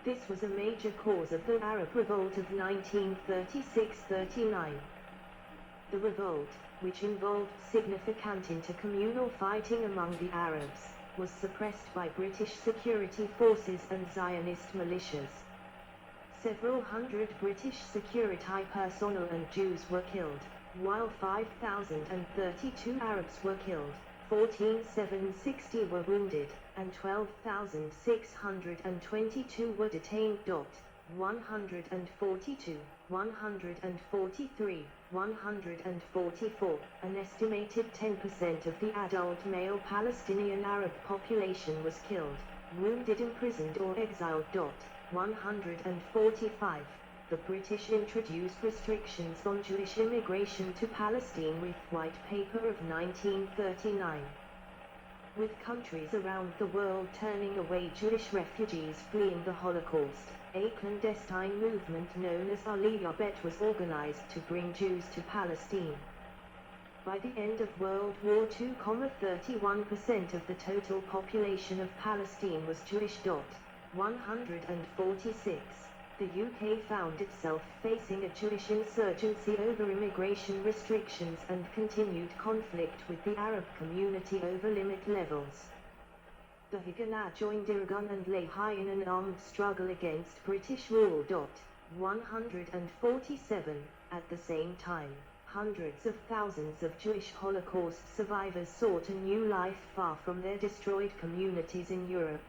This was a major cause of the Arab Revolt of 1936–39. The revolt, which involved significant intercommunal fighting among the Arabs, was suppressed by British security forces and Zionist militias. Several hundred British security personnel and Jews were killed, while 5,032 Arabs were killed, 14,760 were wounded, and 12,622 were detained. 142, 143, 144, an estimated 10% of the adult male Palestinian Arab population was killed, wounded, imprisoned or exiled. 145. The British introduced restrictions on Jewish immigration to Palestine with White Paper of 1939. With countries around the world turning away Jewish refugees fleeing the Holocaust, a clandestine movement known as Aliyah Bet was organized to bring Jews to Palestine. By the end of World War II, 31% of the total population of Palestine was Jewish. 146. The UK found itself facing a Jewish insurgency over immigration restrictions and continued conflict with the Arab community over limit levels. The Haganah joined Irgun and lay high in an armed struggle against British rule. 147. At the same time, hundreds of thousands of Jewish Holocaust survivors sought a new life far from their destroyed communities in Europe.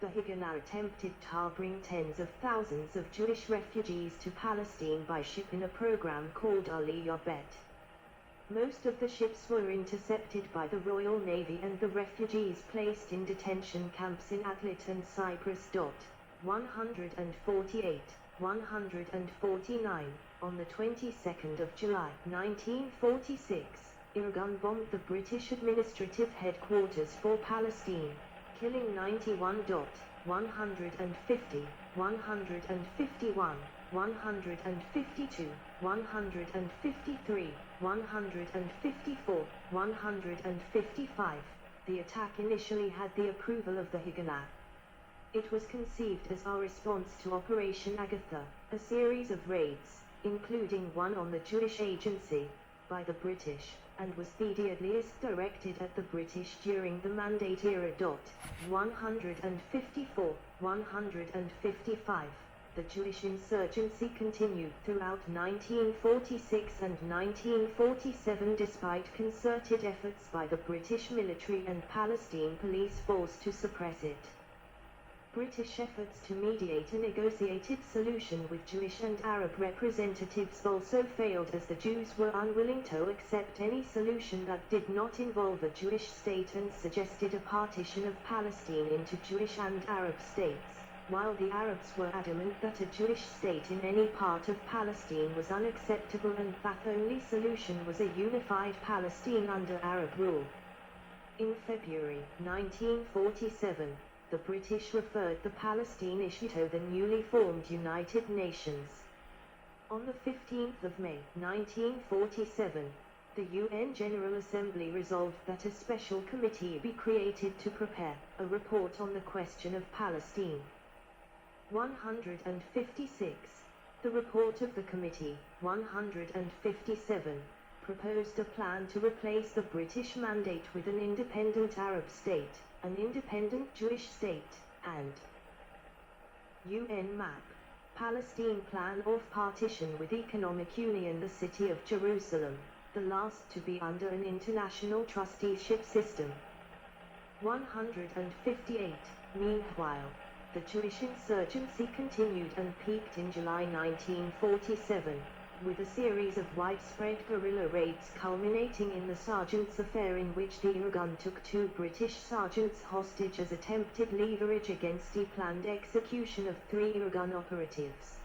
The Haganah attempted to bring tens of thousands of Jewish refugees to Palestine by ship in a program called Aliyah Bet. Most of the ships were intercepted by the Royal Navy and the refugees placed in detention camps in Atlit and Cyprus. 148, 149. On the 22nd of July 1946, Irgun bombed the British administrative headquarters for Palestine, killing 91. 150, 151, 152, 153, 154, 155. The attack initially had the approval of the Haganah. It was conceived as our response to Operation Agatha, a series of raids, including one on the Jewish Agency, by the British, and was the deadliest directed at the British during the Mandate era. 154, 155. The Jewish insurgency continued throughout 1946 and 1947 despite concerted efforts by the British military and Palestine police force to suppress it. British efforts to mediate a negotiated solution with Jewish and Arab representatives also failed, as the Jews were unwilling to accept any solution that did not involve a Jewish state and suggested a partition of Palestine into Jewish and Arab states, while the Arabs were adamant that a Jewish state in any part of Palestine was unacceptable and that the only solution was a unified Palestine under Arab rule. In February 1947, the British referred the Palestine issue to the newly formed United Nations. On the 15th of May 1947, the UN General Assembly resolved that a special committee be created to prepare a report on the question of Palestine. 156. The report of the committee, 157, proposed a plan to replace the British Mandate with an independent Arab state, an independent Jewish state, and UN map, Palestine plan of partition with economic union, the city of Jerusalem, the last to be under an international trusteeship system. 158. Meanwhile, the Jewish insurgency continued and peaked in July 1947, with a series of widespread guerrilla raids culminating in the Sergeants' Affair, in which the Irgun took 2 British sergeants hostage as attempted leverage against the planned execution of 3 Irgun operatives.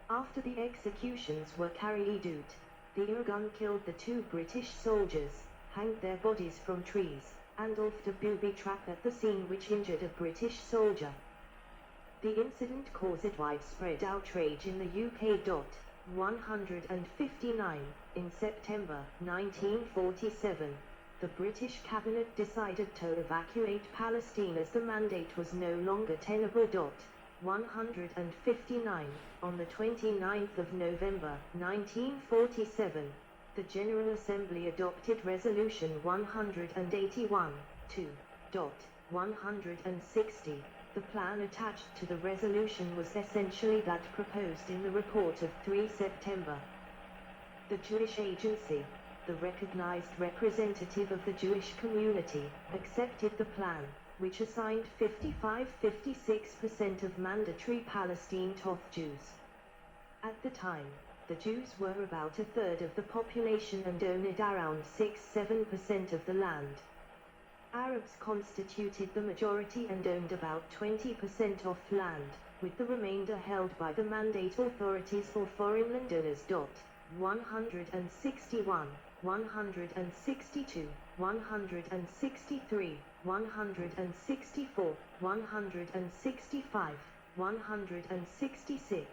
After the executions were carried out, the Irgun killed the 2 British soldiers, hanged their bodies from trees, and left a booby trap at the scene which injured a British soldier. The incident caused widespread outrage in the UK. 159. In September 1947, the British cabinet decided to evacuate Palestine as the mandate was no longer tenable. 159. On the 29th of November, 1947, the General Assembly adopted Resolution 181, 2.160. The plan attached to the resolution was essentially that proposed in the report of 3 September. The Jewish Agency, the recognized representative of the Jewish community, accepted the plan, which assigned 55-56% of mandatory Palestine Toth Jews. At the time, the Jews were about a third of the population and owned around 6-7% of the land. Arabs constituted the majority and owned about 20% of land, with the remainder held by the Mandate authorities or foreign landowners. 161, 162, 163, 164, 165, 166,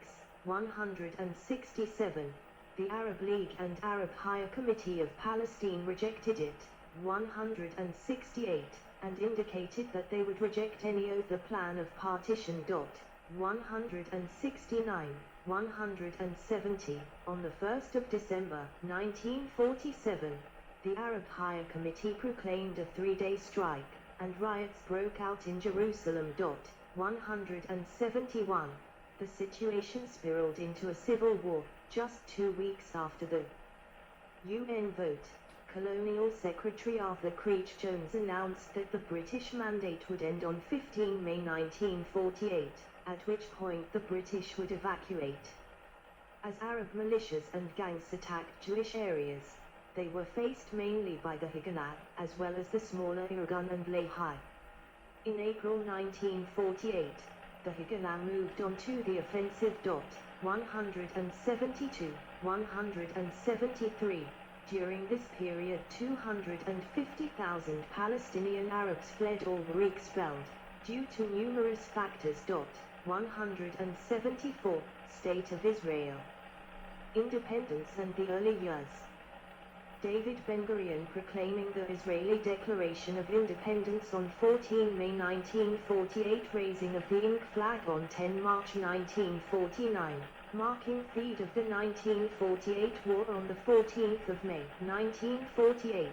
167. The Arab League and Arab Higher Committee of Palestine rejected it, 168, and indicated that they would reject any other plan of partition. 169, 170. On the 1st of December, 1947, the Arab Higher Committee proclaimed a 3-day strike, and riots broke out in Jerusalem. 171. The situation spiraled into a civil war, just 2 weeks after the UN vote. Colonial Secretary Arthur Creech Jones announced that the British Mandate would end on 15 May 1948, at which point the British would evacuate. As Arab militias and gangs attacked Jewish areas, they were faced mainly by the Haganah, as well as the smaller Irgun and Lehi. In April 1948, the Haganah moved on to the offensive. 172, 173. During this period 250,000 Palestinian Arabs fled or were expelled, due to numerous factors. 174. State of Israel. Independence and the early years. David Ben-Gurion proclaiming the Israeli Declaration of Independence on 14 May 1948, raising of the Inc. flag on 10 March 1949, marking the end of the 1948 war on the 14th of May 1948,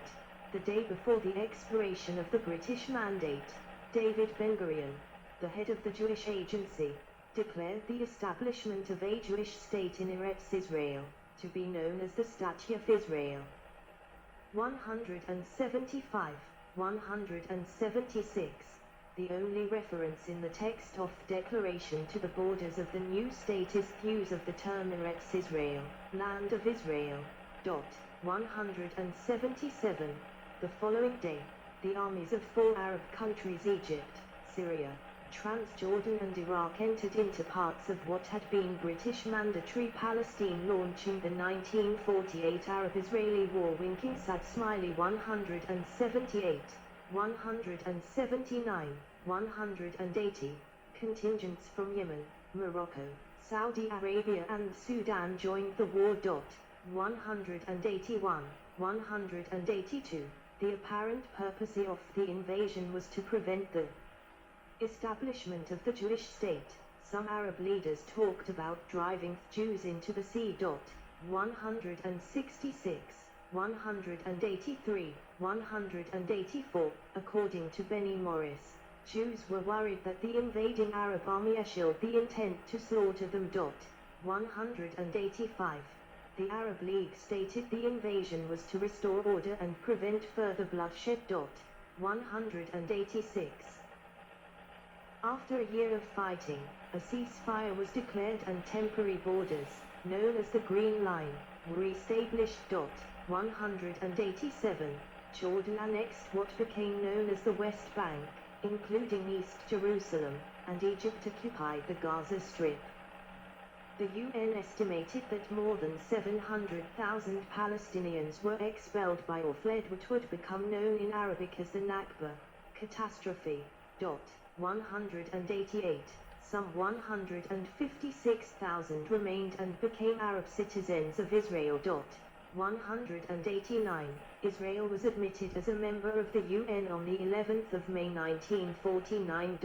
the day before the expiration of the British Mandate. David Ben-Gurion, the head of the Jewish Agency, declared the establishment of a Jewish state in Eretz Israel, to be known as the State of Israel. 175, 176. The only reference in the text of the declaration to the borders of the new state is the use of the term Eretz Israel, land of Israel. 177. The following day, the armies of 4 Arab countries, Egypt, Syria, Transjordan and Iraq, entered into parts of what had been British Mandatory Palestine, launching the 1948 Arab-Israeli War. Winking Sad Smiley. 178, 179, 180. Contingents from Yemen, Morocco, Saudi Arabia and Sudan joined the war. 181, 182. The apparent purpose of the invasion was to prevent the establishment of the Jewish state. Some Arab leaders talked about driving Jews into the sea. 166, 183, 184. According to Benny Morris, Jews were worried that the invading Arab army eschewed the intent to slaughter them. 185. The Arab League stated the invasion was to restore order and prevent further bloodshed. 186. After a year of fighting, a ceasefire was declared and temporary borders, known as the Green Line, were established. 187. Jordan annexed what became known as the West Bank, including East Jerusalem, and Egypt occupied the Gaza Strip. The UN estimated that more than 700,000 Palestinians were expelled by or fled, what would become known in Arabic as the Nakba catastrophe. 188. Some 156,000 remained and became Arab citizens of Israel. 189. Israel was admitted as a member of the UN on the 11th of May 1949.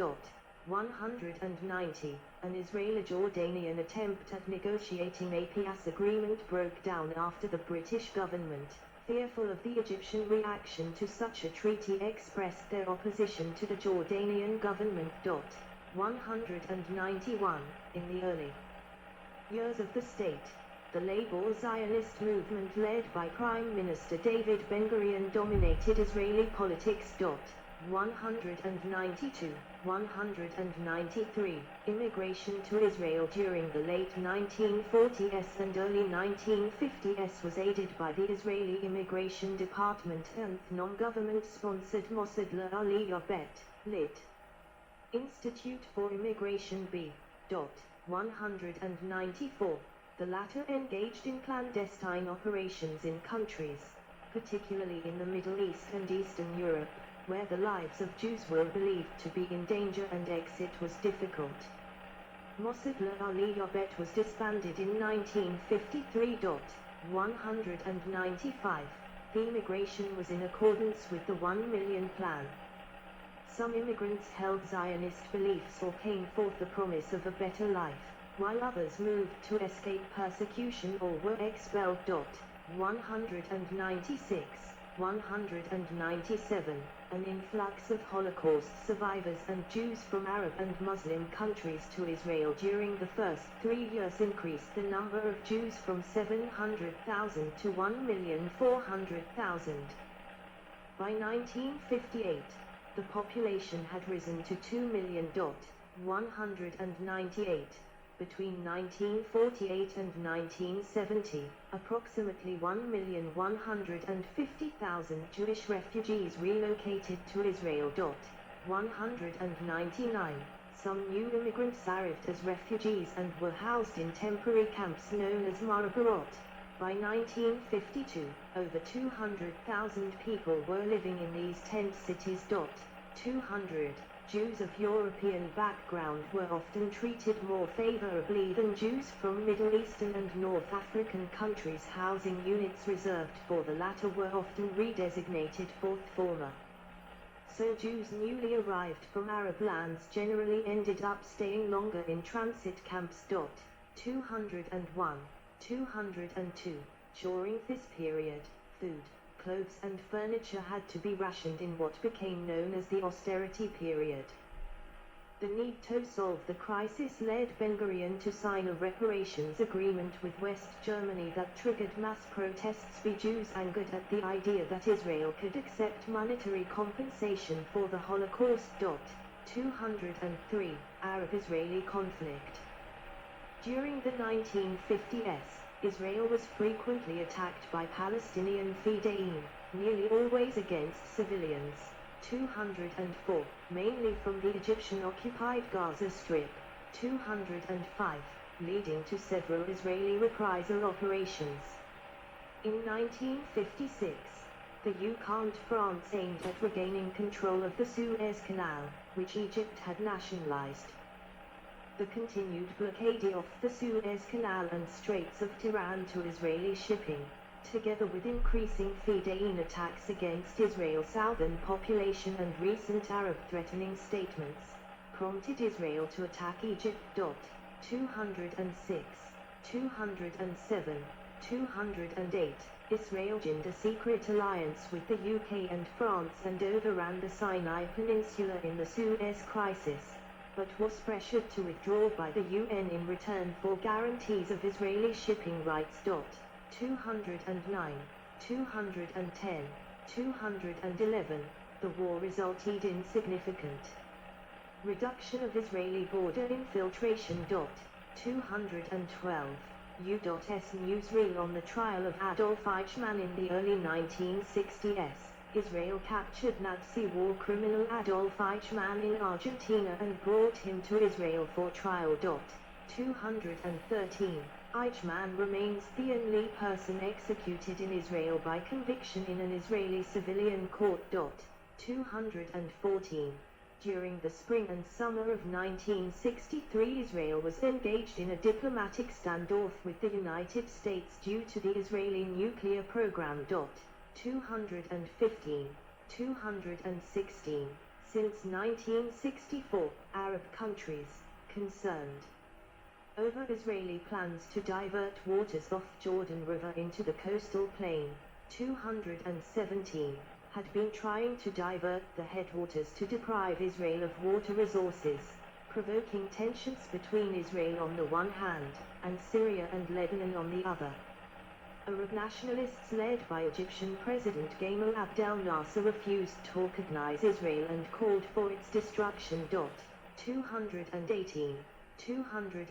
190. An Israeli-Jordanian attempt at negotiating a peace agreement broke down after the British government, fearful of the Egyptian reaction to such a treaty, expressed their opposition to the Jordanian government. 191. In the early years of the state, the Labor Zionist movement led by Prime Minister David Ben-Gurion dominated Israeli politics. 192. 193. Immigration to Israel during the late 1940s and early 1950s was aided by the Israeli Immigration Department and non-government-sponsored Mossad L'Aliyah Bet, lit. Institute for Immigration B. 194. The latter engaged in clandestine operations in countries, particularly in the Middle East and Eastern Europe, where the lives of Jews were believed to be in danger and exit was difficult. Mossad L'Aliyah Bet was disbanded in 1953. 195. The immigration was in accordance with the 1 Million Plan. Some immigrants held Zionist beliefs or came forth the promise of a better life, while others moved to escape persecution or were expelled. 196. 197. An influx of Holocaust survivors and Jews from Arab and Muslim countries to Israel during the first 3 years increased the number of Jews from 700,000 to 1,400,000. By 1958, the population had risen to 2 million. 198. Between 1948 and 1970, approximately 1,150,000 Jewish refugees relocated to Israel. 199. Some new immigrants arrived as refugees and were housed in temporary camps known as Marabarot. By 1952, over 200,000 people were living in these tent cities. 200. Jews of European background were often treated more favorably than Jews from Middle Eastern and North African countries. Housing units reserved for the latter were often redesignated for the former. So Jews newly arrived from Arab lands generally ended up staying longer in transit camps. 201. 202. During this period, food, clothes and furniture had to be rationed in what became known as the austerity period. The need to solve the crisis led Ben-Gurion to sign a reparations agreement with West Germany that triggered mass protests by Jews angered at the idea that Israel could accept monetary compensation for the Holocaust. 203. Arab-Israeli conflict. During the 1950s, Israel was frequently attacked by Palestinian Fedayeen, nearly always against civilians. 204, mainly from the Egyptian-occupied Gaza Strip. 205, leading to several Israeli reprisal operations. In 1956, the UK and France aimed at regaining control of the Suez Canal, which Egypt had nationalized. The continued blockade of the Suez Canal and Straits of Tiran to Israeli shipping, together with increasing Fedayeen attacks against Israel's southern population and recent Arab threatening statements, prompted Israel to attack Egypt. 206, 207, 208. Israel joined a secret alliance with the UK and France and overran the Sinai Peninsula in the Suez crisis, but was pressured to withdraw by the UN in return for guarantees of Israeli shipping rights. 209, 210, 211, the war resulted in significant reduction of Israeli border infiltration. 212, U.S. newsreel on the trial of Adolf Eichmann in the early 1960s. Israel captured Nazi war criminal Adolf Eichmann in Argentina and brought him to Israel for trial. 213. Eichmann remains the only person executed in Israel by conviction in an Israeli civilian court. 214. During the spring and summer of 1963, Israel was engaged in a diplomatic standoff with the United States due to the Israeli nuclear program. 215, 216, Since 1964, Arab countries concerned over Israeli plans to divert waters off Jordan River into the coastal plain, 217, had been trying to divert the headwaters to deprive Israel of water resources, provoking tensions between Israel on the one hand, and Syria and Lebanon on the other. Arab nationalists led by Egyptian President Gamal Abdel Nasser refused to recognize Israel and called for its destruction. 218, 219,